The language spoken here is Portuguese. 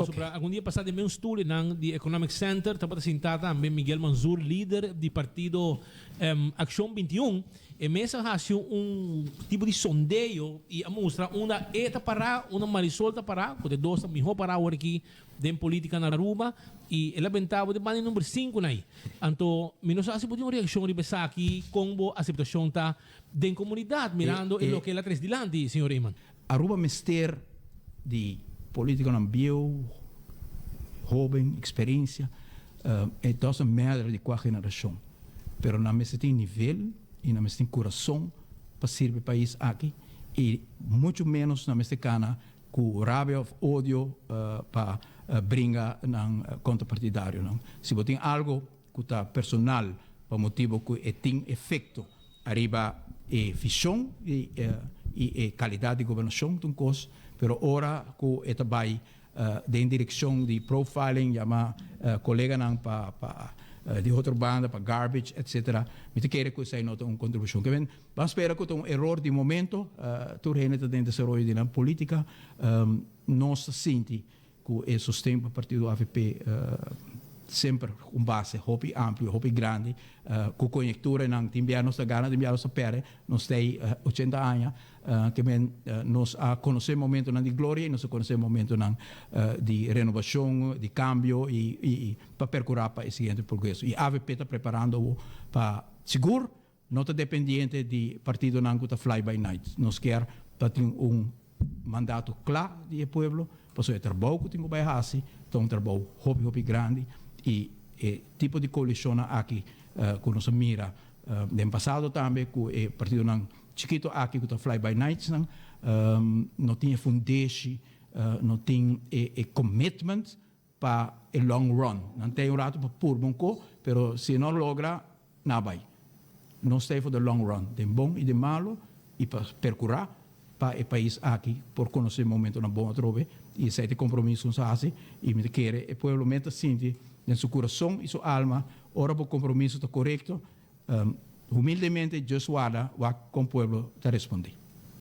Sobre algum dia passado em um estudo ng the Economic Center, tapos sintata também Miguel Manzur, líder do partido Action 21, e mesa hace tipo de sondeio e mostra uma eta para uma Marisol para, porque dois melhor para aqui den política na Aruba e ela ventava de bani número 5 na aí. Então, menos assim pode uma reação de aqui com a aceitação tá den comunidade mirando e lo que ela traz dilante, senhor Iman. Aruba mister de política não bio, jovem, experiência, é toda uma merda de qualquer geração. Pero não me tem nível e não me tem coração para servir o país aqui e muito menos na mexicana com rabia ou ódio para brincar ng contrapartidário. Não? Se você tem algo que está personal para motivo que tem efeito arriba e visão e qualidade de governação de coisa, pero ora que está vai em direção de profiling, chama colega não para de outra banda, para garbage, etc. Me te quer que isso nota uma contribuição. Que vem, vamos esperar que um erro de momento, tu reina dentro do desenvolvimento da política, nós sente que o sustento do partido AVP sempre base hobby amplo, hobby grande, com conjectura não timbiar nossa gana, timbiar nossa pere, nós tem 80 anos, que nós conhecemos momento de glória e nós conhecemos momento de renovação, de cambio e para percorrer para o seguinte progresso. E a AVP está preparando para seguro, não está dependente de partido não que está fly by night. Nós quer para ter mandato claro do povo, para o trabalho que tem que fazer, um trabalho hobby grande. E tipo de coalição aqui que nós mira no passado também que o partido não chiquito aqui que está fly by night não tinha foundation, não tem commitment para o long run, não tem um rato para pôr banco, pero se não logra não vai, não está for the long run, de bom e de malo e para percorrer para o país aqui por conhecer o momento na boa trove e se tem compromisso com isso e me quer o povo mente sente em seu coração e sua alma, ora o compromisso está correto, humildemente, Deus guarda, com o povo te responder.